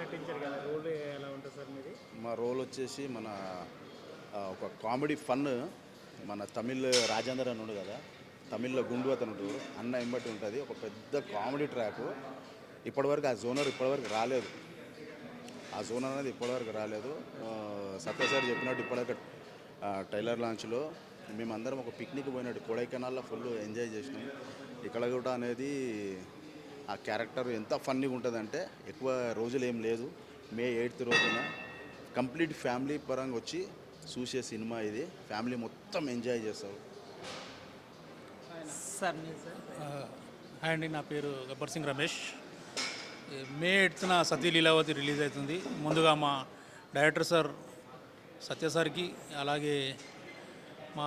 నటించారు కదా, రోల్ ఎలా ఉంటుంది సార్ మీది? మా రోల్ వచ్చేసి మన ఒక కామెడీ ఫన్. మన తమిళ్ రాజేందర్ అని ఉండు కదా, తమిళ్లో గుండు అతనుడు అన్న ఎంబటి ఉంటుంది ఒక పెద్ద కామెడీ ట్రాక్. ఇప్పటివరకు ఆ జోనర్ ఇప్పటివరకు రాలేదు. ఆ జోనర్ అనేది ఇప్పటివరకు రాలేదు. సత్య సార్ చెప్పినట్టు ఇప్పటివరకు టైలర్ లాంచ్లో మేమందరం ఒక పిక్నిక్ పోయినట్టు కొడైకెనాల్లో ఫుల్ ఎంజాయ్ చేసినాం. ఇక్కడ కూడా అనేది ఆ క్యారెక్టర్ ఎంత ఫన్నీగా ఉంటుందంటే ఎక్కువ రోజులు ఏం లేదు. మే 8th రోజున కంప్లీట్ ఫ్యామిలీ పరంగా వచ్చి చూసే సినిమా ఇది. ఫ్యామిలీ మొత్తం ఎంజాయ్ చేస్తారు. సార్ హాయ్ అండి, నా పేరు గబ్బర్ సింగ్ రమేష్. మే 8th సతీ లీలావతి రిలీజ్ అవుతుంది. ముందుగా మా డైరెక్టర్ సార్ సత్య సార్కి, అలాగే మా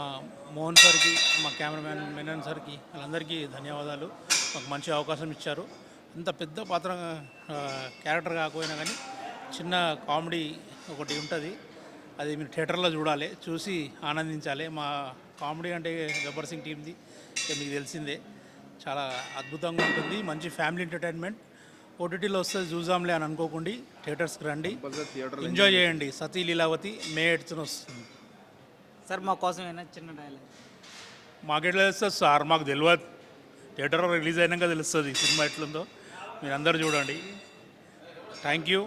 మోహన్ సార్కి, మా కెమెరామ్యాన్ మెనన్ సార్కి, వాళ్ళందరికీ ధన్యవాదాలు. మాకు మంచి అవకాశం ఇచ్చారు. అంత పెద్ద పాత్ర క్యారెక్టర్ కాకపోయినా కానీ చిన్న కామెడీ ఒకటి ఉంటుంది, అది మీరు థియేటర్లో చూడాలి, చూసి ఆనందించాలి. మా కామెడీ అంటే గబ్బర్ సింగ్ టీమ్ది మీకు తెలిసిందే, చాలా అద్భుతంగా ఉంటుంది. మంచి ఫ్యామిలీ ఎంటర్టైన్మెంట్. ఓటీటీలో వస్తుంది, చూసాంలే అని అనుకోకుండా థియేటర్స్కి రండి, ఎంజాయ్ చేయండి. సతీ లీలావతి మే 8th వస్తుంది. సార్ మా కోసం ఏమైనా చిన్న డైలాగ్? మాకెట్లా తెలుస్తుంది సార్, మాకు తెలియదు. థియేటర్లో రిలీజ్ అయినాక తెలుస్తుంది సినిమా ఎట్లుందో. మీరు అందరూ చూడండి. Thank you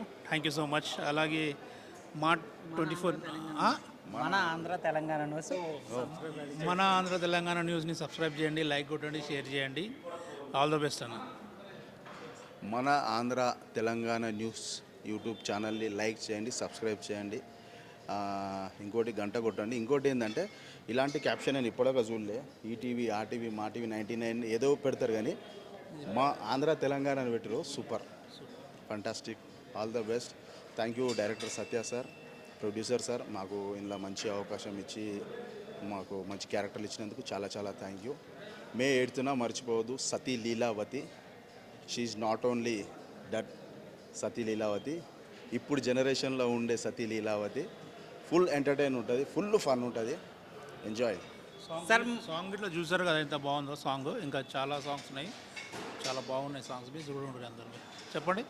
so much. అలాగే మా 24 మన ఆంధ్ర తెలంగాణ న్యూస్ మన ఆంధ్ర తెలంగాణ న్యూస్ని సబ్స్క్రైబ్ చేయండి, లైక్ కొట్టండి, షేర్ చేయండి. ఆల్ ద బెస్ట్ అన్న. మన ఆంధ్ర తెలంగాణ న్యూస్ యూట్యూబ్ ఛానల్ని లైక్ చేయండి, సబ్స్క్రైబ్ చేయండి. ఇంకోటి గంట కొట్టండి. ఇంకోటి ఏంటంటే ఇలాంటి క్యాప్షన్ నేను ఇప్పటిదాకా చూడలే. ఈటీవీ, ఆర్టీవీ, మా టీవీ 99 ఏదో పెడతారు, కానీ మా ఆంధ్ర తెలంగాణ అని పెట్టారు. Super, fantastic, all the best. Thank you director Satya sir, producer sir, మాకు ఇందులో మంచి అవకాశం ఇచ్చి మాకు మంచి క్యారెక్టర్లు ఇచ్చినందుకు చాలా చాలా థ్యాంక్ యూ. మే 8th మర్చిపోవద్దు, Sati Leelavathi. She is not only that Sati Leelavathi, ఇప్పుడు జనరేషన్లో ఉండే సతీ లీలావతి. ఫుల్ ఎంటర్టైన్ ఉంటుంది, ఫుల్ ఫన్ ఉంటుంది. ఎంజాయ్. సాంగ్ ఇట్లా చూసారు కదా ఎంత బాగుందో సాంగ్. ఇంకా చాలా సాంగ్స్ ఉన్నాయి, చాలా బాగున్నాయి సాంగ్స్. మీరు చూడండి అందరూ. చెప్పండి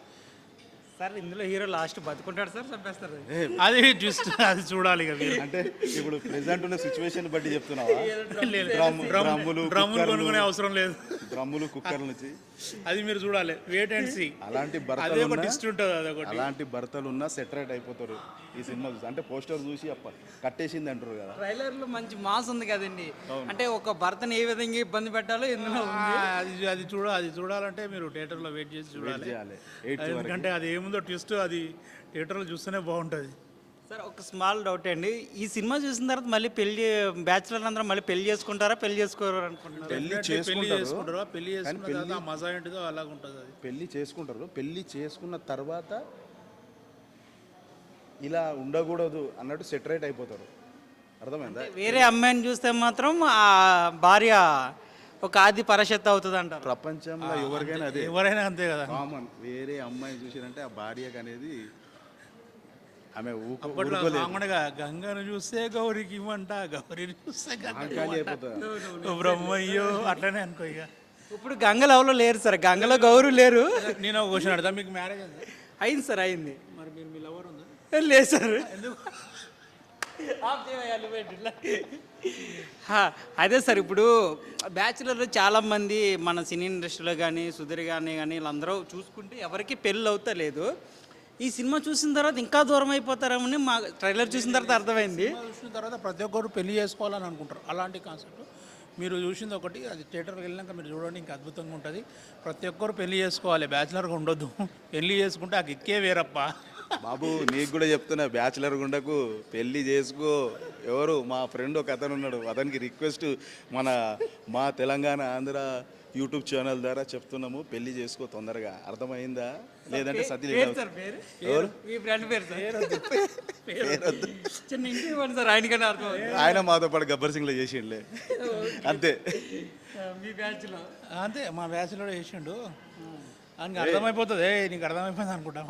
సార్, ఇందులో హీరో లాస్ట్ బతుకుంటాడు సార్, చంపేస్తారు? అది జస్ట్ అది చూడాలి ఇక మీరు. అంటే ఇప్పుడు ప్రెసెంట్ ఉన్న సిచ్యువేషన్ బట్టి చెప్తున్నావా? డ్రమ్ములు కొనుక్కునే అవసరం లేదు, డ్రమ్ములు కుక్కర్ల నుంచి. అది మీరు చూడాలి, వెయిట్ అండ్ సీ. అలాంటి అలాంటి భర్తలు ఉన్నా సెటరేట్ అయిపోతారు ఈ సినిమా చూసి. అంటే పోస్టర్ చూసి కట్టేసింది అంటారు కదా. ట్రైలర్ లో మంచి మాస్ ఉంది కదండి, అంటే ఒక భర్తను ఏ విధంగా ఇబ్బంది పెట్టాలో ఇందులో అది చూడాలంటే మీరు థియేటర్లో వెయిట్ చేసి చూడాలి. ఎందుకంటే అది ఏముందో ట్విస్ట్, అది థియేటర్లో చూస్తేనే బాగుంటుంది. సార్, ఒక స్మాల్ డౌట్ అండి, ఈ సినిమా చూసిన తర్వాత మళ్ళీ బ్యాచులర్ అందరూ మళ్ళీ పెళ్లి చేసుకుంటారా, పెళ్లి చేసుకోరు అనుకుంటున్నారు? పెళ్లి చేసుకుంటారు, పెళ్లి చేసుకున్న తర్వాత మజా ఏంటిదో అలాగ ఉంటుంది. అది పెళ్లి చేసుకుంటారు. పెళ్లి చేసుకున్న తర్వాత ఇలా ఉండకూడదు అన్నట్టు సెటరేట్ అయిపోతారు. అర్థమైందా? వేరే అమ్మాయిని చూస్తే మాత్రం ఆ భార్య ఒక ఆది పరశక్తి అవుతుంది అంటారు. ప్రపంచంలో ఎవరికైనా అదే, ఎవరైనా అంతే కదా, కామన్. వేరే అమ్మాయిని చూసినంటే ఆ భార్యకు అనేది ఆమె గంగను చూస్తే గౌరికి ఇవ్వంట, గౌరిని చూస్తే అయిపోతుంది. బ్రహ్మయ్యో అట్లనే అనుకో. ఇక ఇప్పుడు గంగలో ఎవరో లేరు సార్, గంగలో గౌరు లేరు. నేను ఒక క్వశ్చన్ అడతా, మీకు మ్యారేజ్ అయింది సార్? అయింది. మరి మీరు మీ లవర్ ఉందా? లేదు సార్. ఎందుకు? అదే సార్, ఇప్పుడు బ్యాచులర్లు చాలామంది మన సినీ ఇండస్ట్రీలో కానీ సుధీర్ కానీ వీళ్ళందరూ చూసుకుంటే ఎవరికి పెళ్ళి అవుతా లేదు. ఈ సినిమా చూసిన తర్వాత ఇంకా దూరం అయిపోతారని మా ట్రైలర్ చూసిన తర్వాత అర్థమైంది. చూసిన తర్వాత ప్రతి ఒక్కరు పెళ్లి చేసుకోవాలని అనుకుంటారు. అలాంటి కాన్సెప్ట్ మీరు చూసింది ఒకటి, అది థియేటర్కి వెళ్ళినాక మీరు చూడండి, ఇంకా అద్భుతంగా ఉంటుంది. ప్రతి ఒక్కరు పెళ్లి చేసుకోవాలి, బ్యాచులర్గా ఉండొద్దు. పెళ్లి చేసుకుంటే ఆ కిక్కే వేరప్ప. బాబు నీకు కూడా చెప్తున్నా, బ్యాచులర్ గుండకు, పెళ్ళి చేసుకో. ఎవరు మా ఫ్రెండ్ ఒక అతను ఉన్నాడు, అతనికి రిక్వెస్ట్ మా తెలంగాణ ఆంధ్ర యూట్యూబ్ ఛానల్ ద్వారా చెప్తున్నాము, పెళ్లి చేసుకో తొందరగా. అర్థమైందా? లేదంటే సతీ ఆయన మాతో పాటు గబ్బర్ సింగ్లో చేసిండులే, అంతే. మీ బ్యాచ్లో అంతే, మా బ్యాచ్లో చేసిండు. అని అర్థమైపోతుంది, నీకు అర్థమైపోయింది అనుకుంటా.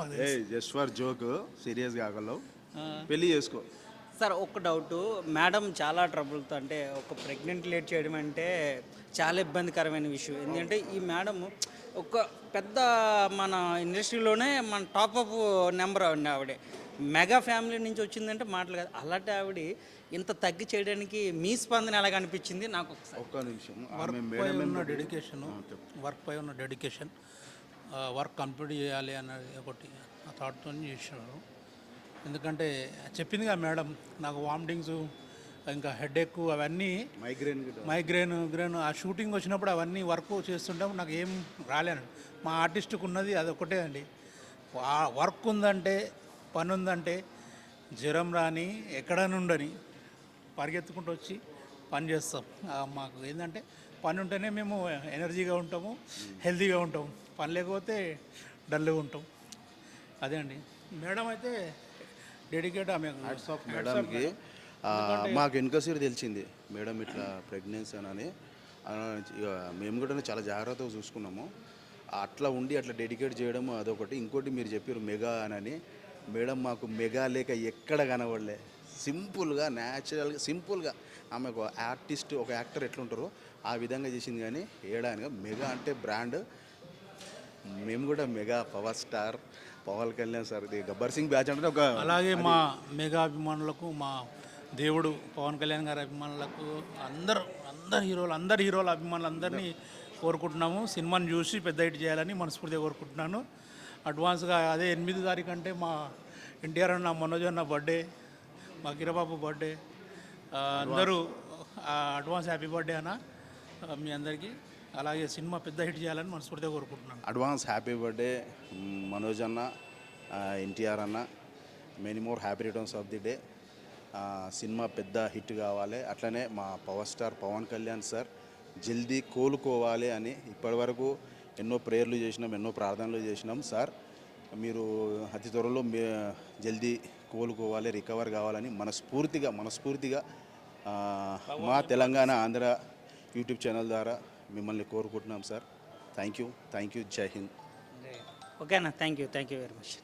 జస్ట్ ఫర్ జోక్, సీరియస్ కాగలవు, పెళ్లి చేసుకో. సార్, ఒక డౌట్, మేడం చాలా ట్రబుల్తో, అంటే ఒక ప్రెగ్నెంట్ లేట్ చేయడం అంటే చాలా ఇబ్బందికరమైన విషయం. ఎందుకంటే ఈ మేడం ఒక పెద్ద మన ఇండస్ట్రీలోనే మన టాప్ ఆఫ్ నెంబర్ అండి ఆవిడ. మెగా ఫ్యామిలీ నుంచి వచ్చిందంటే మాటలు కాదు. అలాంటి ఆవిడ ఇంత తగ్గి చేయడానికి మీ స్పందన ఎలాగ అనిపించింది నాకు ఒకసారి? ఒక్క నిమిషం ఆమె వర్క్ పై మేడం ఉన్న డెడికేషను, వర్క్ పై ఉన్న డెడికేషన్, వర్క్ కంప్లీట్ చేయాలి అన్నది ఒకటి ఆ థాట్తో చేసినారు. ఎందుకంటే చెప్పిందిగా మేడం, నాకు వామిటింగ్స్, ఇంకా హెడేక్, అవన్నీ మైగ్రేన్ ఆ షూటింగ్ వచ్చినప్పుడు అవన్నీ వర్క్ చేస్తుంటే నాకు ఏం రాలేను. మా ఆర్టిస్ట్కి ఉన్నది అదొకటే అండి. వర్క్ ఉందంటే, పని ఉందంటే జ్వరం రాని ఎక్కడ నుండని పరిగెత్తుకుంటూ వచ్చి పని చేస్తాం. మాకు ఏంటంటే పని ఉంటేనే మేము ఎనర్జీగా ఉంటాము, హెల్తీగా ఉంటాము. పని లేకపోతే డల్గా ఉంటాం. అదే అండి. మేడం అయితే డెడికేట్ ఆమె. మేడంకి మాకు వెనుకసరి తెలిసింది మేడం ఇట్లా ప్రెగ్నెన్సీ అని. ఇక మేము కూడా చాలా జాగ్రత్తగా చూసుకున్నాము. అట్లా ఉండి అట్లా డెడికేట్ చేయడం అదొకటి. ఇంకోటి మీరు చెప్పారు మెగా అని. మేడం మాకు మెగా లేక ఎక్కడ కనబడలే. సింపుల్గా న్యాచురల్గా సింపుల్గా ఆమె ఒక ఆర్టిస్ట్, ఒక యాక్టర్ ఎట్లుంటారో ఆ విధంగా చేసింది. కానీ ఏడానిగా మెగా అంటే బ్రాండ్. మేము కూడా mega power star Pawan Kalyan sir Gabbar Singh batch అంటే ఒక అలాగే మా మెగా అభిమానులకు, మా దేవుడు పవన్ కళ్యాణ్ గారి అభిమానులకు, అందరు హీరోల అభిమానులు అందరినీ కోరుకుంటున్నాము. సినిమాని చూసి పెద్ద హిట్ చేయాలని మనస్ఫూర్తిగా కోరుకుంటున్నాను. అడ్వాన్స్గా అదే 8 తారీఖు అంటే మా ఎన్టీఆర్ అన్న, మనోజ్ అన్న బర్త్డే, మా కిరబాబు బర్త్డే. అందరూ అడ్వాన్స్ హ్యాపీ బర్త్డే అన్న మీ అందరికీ. అలాగే సినిమా పెద్ద హిట్ చేయాలని మనస్ఫూర్తిగా కోరుకుంటున్నాను. అడ్వాన్స్ హ్యాపీ బర్త్డే మనోజ్ అన్న, ఎన్టీఆర్ అన్న. Many more happy returns of the day. Cinema పెద్ద హిట్ కావాలి. అట్లనే మా power star Pawan Kalyan sir జల్దీ కోలుకోవాలి అని ఇప్పటివరకు ఎన్నో ప్రేయర్లు చేసినాం, ఎన్నో ప్రార్థనలు చేసినాం. సార్ మీరు అతి త్వరలో జల్దీ కోలుకోవాలి, రికవర్ కావాలని మనస్ఫూర్తిగా మా తెలంగాణ ఆంధ్ర యూట్యూబ్ ఛానల్ ద్వారా మిమ్మల్ని కోరుకుంటున్నాం సార్. Thank you. జై హింద్. ఓకేనా? Thank you very much.